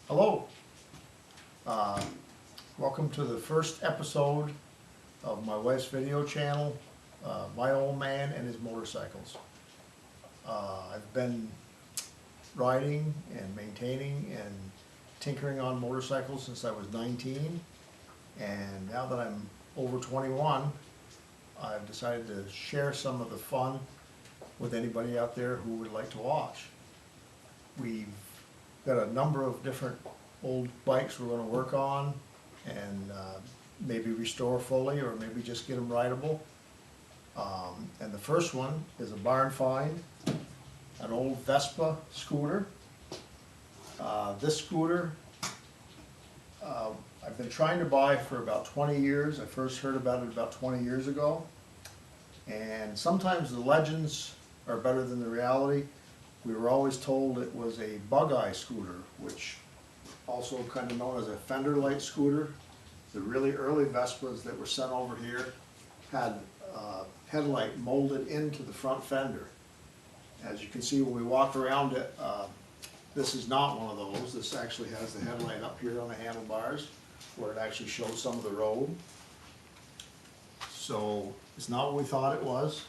Hello. Uh, Welcome to the first episode of my wife's video channel, My Old Man and His Motorcycles. I've been riding and maintaining and tinkering on motorcycles since I was 19, and now that I'm over 21, I've decided to share some of the fun with anybody out there who would like to watch. We've got a number of different old bikes we're going to work on and maybe restore fully or maybe just get them rideable. And the first one is a barn find, an old Vespa scooter. This scooter I've been trying to buy for about 20 years. I first heard about it about 20 years ago. And sometimes the legends are better than the reality. We were always told it was a bug-eye scooter, which also kind of known as a fender light scooter. The really early Vespas that were sent over here had headlight molded into the front fender. As you can see when we walk around it, this is not one of those. This actually has the headlight up here on the handlebars where it actually shows some of the road. So it's not what we thought it was.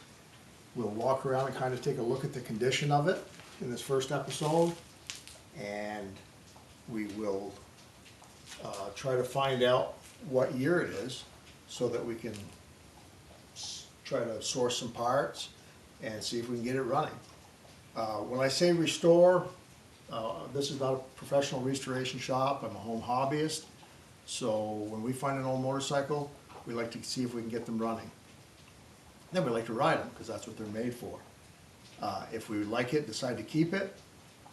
We'll walk around and kind of take a look at the condition of it in this first episode, and we will try to find out what year it is so that we can try to source some parts and see if we can get it running. When I say restore, this is not a professional restoration shop. I'm a home hobbyist. So when we find an old motorcycle, we like to see if we can get them running. Then we like to ride them because that's what they're made for. If we like it, decide to keep it,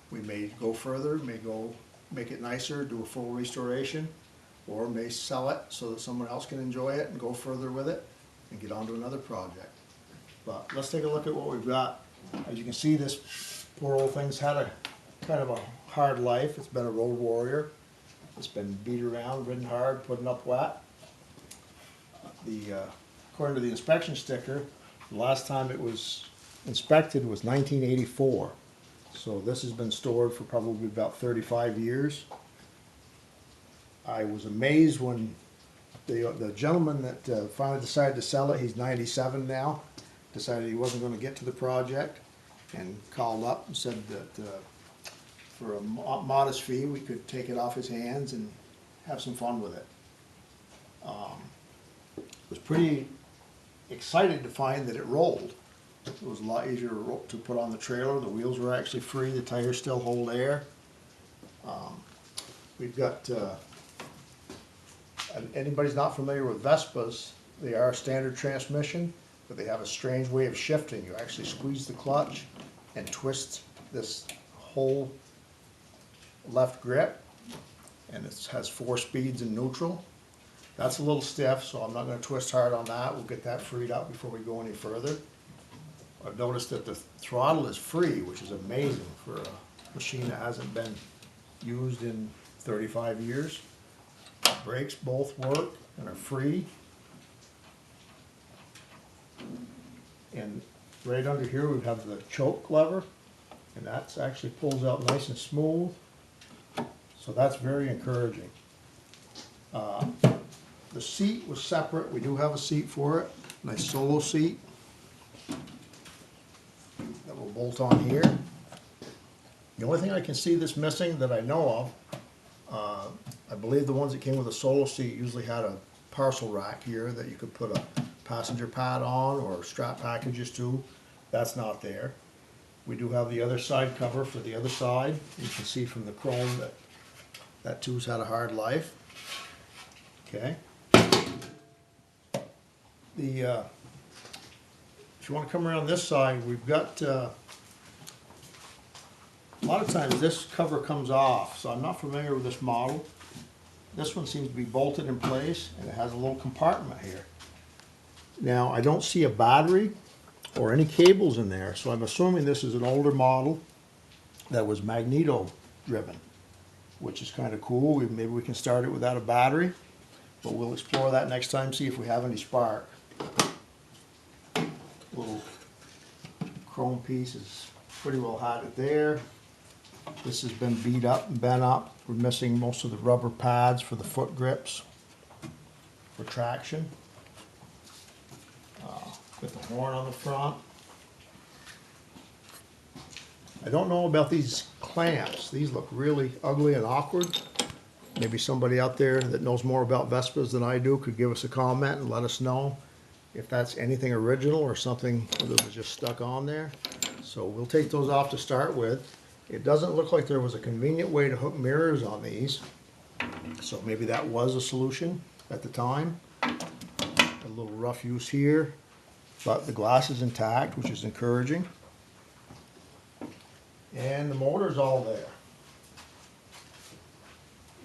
we may go further, may go make it nicer, do a full restoration, or may sell it so that someone else can enjoy it and go further with it and get on to another project. But let's take a look at what we've got. As you can see, this poor old thing's had a kind of a hard life. It's been a road warrior. It's been beat around, ridden hard, putting up wet. According to the inspection sticker, the last time it was inspected was 1984. So this has been stored for probably about 35 years. I was amazed when the gentleman that finally decided to sell it, he's 97 now, decided he wasn't going to get to the project and called up and said that for a modest fee we could take it off his hands and have some fun with it. Was pretty excited to find that it rolled. It was a lot easier to put on the trailer. The wheels were actually free. The tires still hold air. We've got, anybody's not familiar with Vespas, they are a standard transmission, but they have a strange way of shifting. You actually squeeze the clutch and twist this whole left grip, and it has 4 speeds in neutral. That's a little stiff, so I'm not going to twist hard on that. We'll get that freed up before we go any further. I've noticed that the throttle is free, which is amazing for a machine that hasn't been used in 35 years. Brakes both work and are free. And right under here we have the choke lever, and that actually pulls out nice and smooth. So that's very encouraging. The seat was separate. We do have a seat for it, nice solo seat that will bolt on here. The only thing I can see that's missing that I know of, I believe the ones that came with a solo seat usually had a parcel rack here that you could put a passenger pad on or strap packages to. That's not there. We do have the other side cover for the other side. You can see from the chrome that that too's had a hard life. Okay. If you want to come around this side, we've got, a lot of times this cover comes off, so I'm not familiar with this model. This one seems to be bolted in place, and it has a little compartment here. Now, I don't see a battery or any cables in there, so I'm assuming this is an older model that was magneto driven, which is kind of cool. Maybe we can start it without a battery, but we'll explore that next time, see if we have any spark. Little chrome piece is pretty well hided there. This has been beat up and bent up. We're missing most of the rubber pads for the foot grips for traction. Got the horn on the front. I don't know about these clamps. These look really ugly and awkward. Maybe somebody out there that knows more about Vespas than I do could give us a comment and let us know if that's anything original or something that was just stuck on there. So we'll take those off to start with. It doesn't look like there was a convenient way to hook mirrors on these. So maybe that was a solution at the time. A little rough use here, but the glass is intact, which is encouraging. And the motor's all there.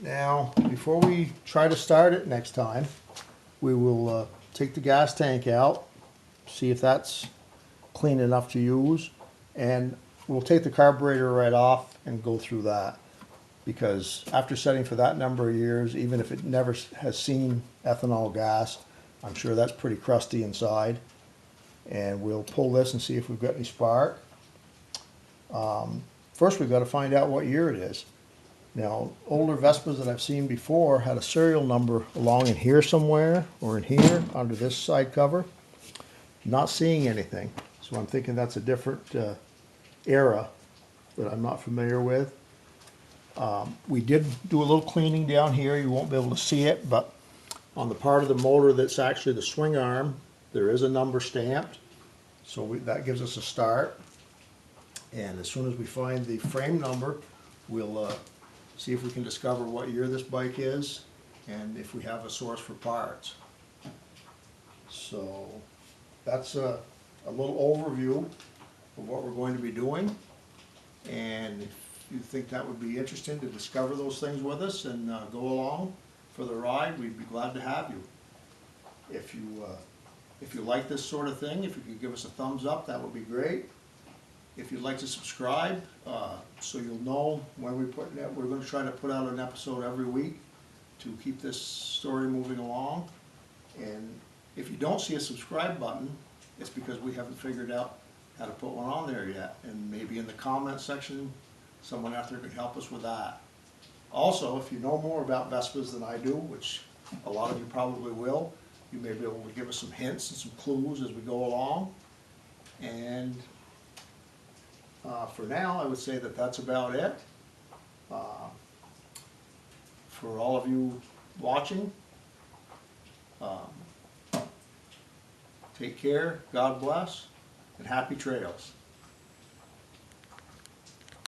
Now, before we try to start it next time, we will take the gas tank out, see if that's clean enough to use, and we'll take the carburetor right off and go through that. Because after setting for that number of years, even if it never has seen ethanol gas, I'm sure that's pretty crusty inside. And we'll pull this and see if we've got any spark. First we've got to find out what year it is. Now, older Vespas that I've seen before had a serial number along in here somewhere, or in here, under this side cover. Not seeing anything, so I'm thinking that's a different era that I'm not familiar with. We did do a little cleaning down here. You won't be able to see it, but on the part of the motor that's actually the swing arm, there is a number stamped, so that gives us a start. And as soon as we find the frame number, we'll see if we can discover what year this bike is and if we have a source for parts. So that's a little overview of what we're going to be doing. And if you think that would be interesting to discover those things with us and go along for the ride, we'd be glad to have you. If you like this sort of thing, if you could give us a thumbs up, that would be great. If you'd like to subscribe, so you'll know when we put it, we're going to try to put out an episode every week to keep this story moving along. And if you don't see a subscribe button, it's because we haven't figured out how to put one on there yet. And maybe in the comment section, someone out there could help us with that. Also, if you know more about Vespas than I do, which a lot of you probably will, you may be able to give us some hints and some clues as we go along. And for now, I would say that that's about it. For all of you watching, take care, God bless, and happy trails.